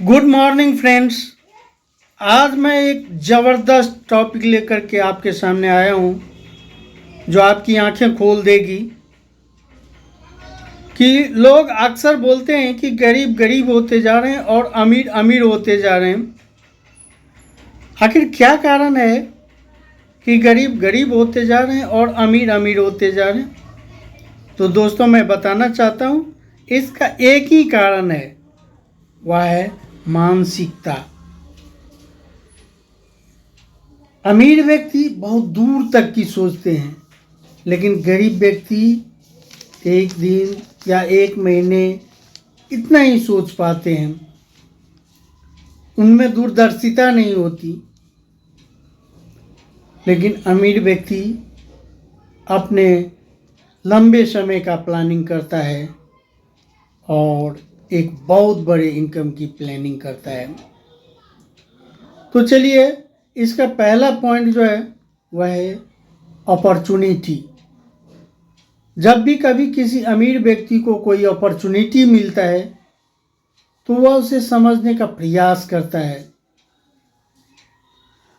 Good morning friends. आज मैं एक ज़बरदस्त टॉपिक लेकर के आपके सामने आया हूँ जो आपकी आंखें खोल देगी कि लोग अक्सर बोलते हैं कि गरीब गरीब होते जा रहे हैं और अमीर अमीर होते जा रहे हैं। आखिर क्या कारण है कि गरीब गरीब होते जा रहे हैं और अमीर अमीर होते जा रहे हैं? तो दोस्तों, मैं बताना चाहता हूँ इसका एक ही कारण है, वह है मानसिकता। अमीर व्यक्ति बहुत दूर तक की सोचते हैं, लेकिन गरीब व्यक्ति एक दिन या एक महीने इतना ही सोच पाते हैं। उनमें दूरदर्शिता नहीं होती। लेकिन अमीर व्यक्ति अपने लंबे समय का प्लानिंग करता है और एक बहुत बड़े इनकम की प्लानिंग करता है। तो चलिए, इसका पहला पॉइंट जो है वह है अपॉर्चुनिटी। जब भी कभी किसी अमीर व्यक्ति को कोई अपॉर्चुनिटी मिलता है तो वह उसे समझने का प्रयास करता है।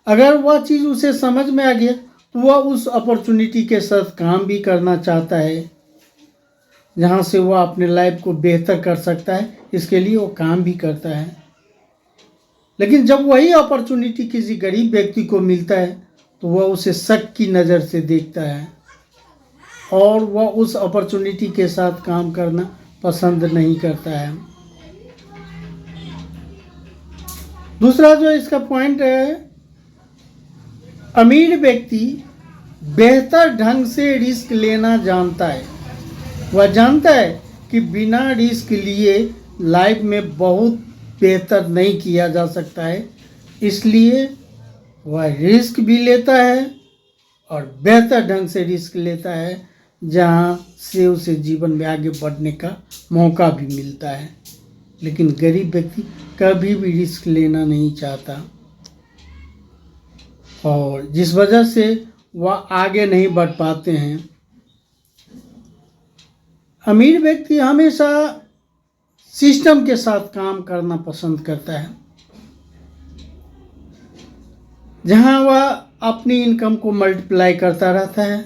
अगर वह चीज़ उसे समझ में आ गया तो वह उस अपॉर्चुनिटी के साथ काम भी करना चाहता है, जहाँ से वह अपने लाइफ को बेहतर कर सकता है। इसके लिए वो काम भी करता है। लेकिन जब वही अपॉर्चुनिटी किसी गरीब व्यक्ति को मिलता है तो वह उसे शक की नज़र से देखता है और वह उस अपॉर्चुनिटी के साथ काम करना पसंद नहीं करता है। दूसरा जो इसका पॉइंट है, अमीर व्यक्ति बेहतर ढंग से रिस्क लेना जानता है। वह जानता है कि बिना रिस्क लिए लाइफ में बहुत बेहतर नहीं किया जा सकता है, इसलिए वह रिस्क भी लेता है और बेहतर ढंग से रिस्क लेता है, जहाँ से उसे जीवन में आगे बढ़ने का मौका भी मिलता है। लेकिन गरीब व्यक्ति कभी भी रिस्क लेना नहीं चाहता और जिस वजह से वह आगे नहीं बढ़ पाते हैं। अमीर व्यक्ति हमेशा सिस्टम के साथ काम करना पसंद करता है, जहां वह अपनी इनकम को मल्टीप्लाई करता रहता है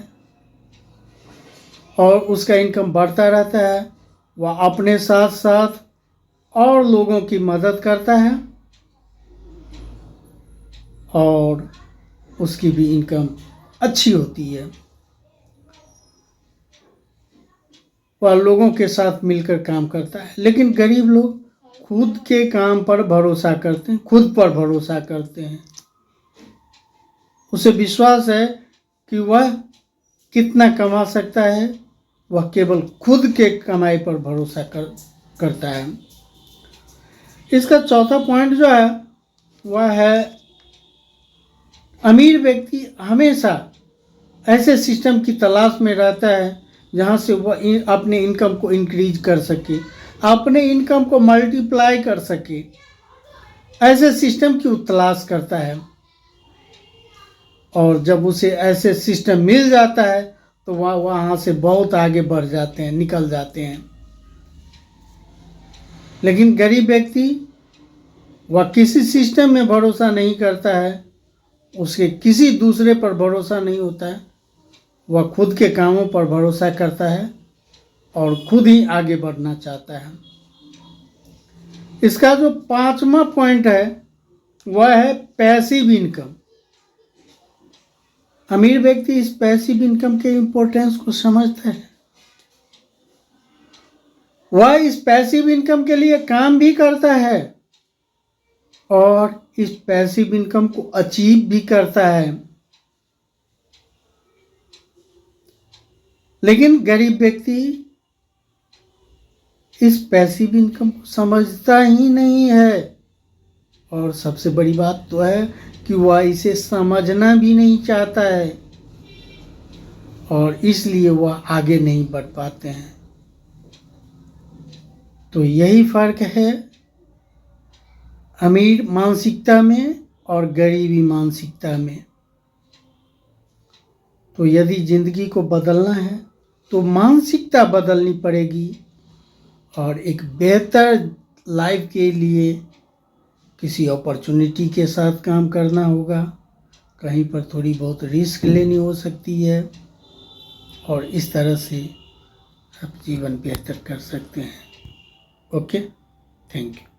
और उसका इनकम बढ़ता रहता है। वह अपने साथ साथ और लोगों की मदद करता है और उसकी भी इनकम अच्छी होती है। वह लोगों के साथ मिलकर काम करता है। लेकिन गरीब लोग खुद के काम पर भरोसा करते हैं, खुद पर भरोसा करते हैं। उसे विश्वास है कि वह कितना कमा सकता है, वह केवल खुद के कमाई पर भरोसा करता है। इसका चौथा पॉइंट जो है वह है, अमीर व्यक्ति हमेशा ऐसे सिस्टम की तलाश में रहता है जहाँ से वह अपने इनकम को इंक्रीज कर सके, अपने इनकम को मल्टीप्लाई कर सके। ऐसे सिस्टम की तलाश करता है और जब उसे ऐसे सिस्टम मिल जाता है तो वह वहाँ से बहुत आगे बढ़ जाते हैं, निकल जाते हैं। लेकिन गरीब व्यक्ति वह किसी सिस्टम में भरोसा नहीं करता है, उसके किसी दूसरे पर भरोसा नहीं होता है। वह खुद के कामों पर भरोसा करता है और खुद ही आगे बढ़ना चाहता है। इसका जो पांचवा पॉइंट है वह है पैसिव इनकम। अमीर व्यक्ति इस पैसिव इनकम के इम्पोर्टेंस को समझता है। वह इस पैसिव इनकम के लिए काम भी करता है और इस पैसिव इनकम को अचीव भी करता है। लेकिन गरीब व्यक्ति इस पैसिव इनकम को समझता ही नहीं है और सबसे बड़ी बात तो है कि वह इसे समझना भी नहीं चाहता है और इसलिए वह आगे नहीं बढ़ पाते हैं। तो यही फर्क है अमीर मानसिकता में और गरीबी मानसिकता में। तो यदि ज़िंदगी को बदलना है तो मानसिकता बदलनी पड़ेगी और एक बेहतर लाइफ के लिए किसी अपॉर्चुनिटी के साथ काम करना होगा, कहीं पर थोड़ी बहुत रिस्क लेनी हो सकती है, और इस तरह से आप जीवन बेहतर कर सकते हैं। Okay, thank you.